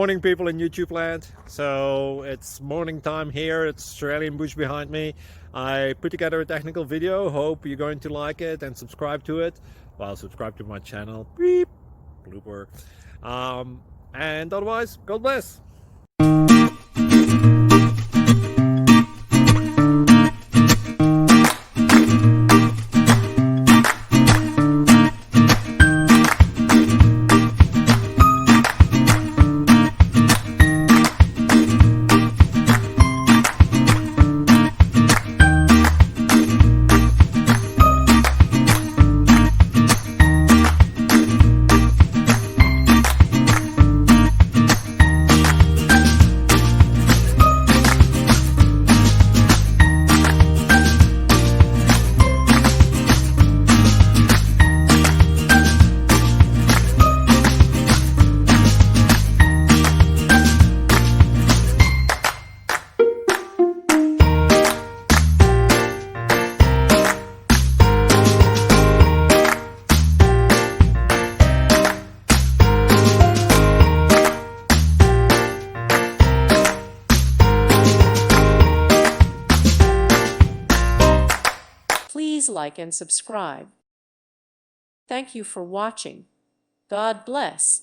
Morning, people in YouTube land. So it's morning time here. It's Australian bush behind me. I put together a technical video. Hope you're going to like it and subscribe to it. Well, subscribe to my channel. Beep. Blooper. And otherwise, God bless. Please like and subscribe. Thank you for watching. God bless.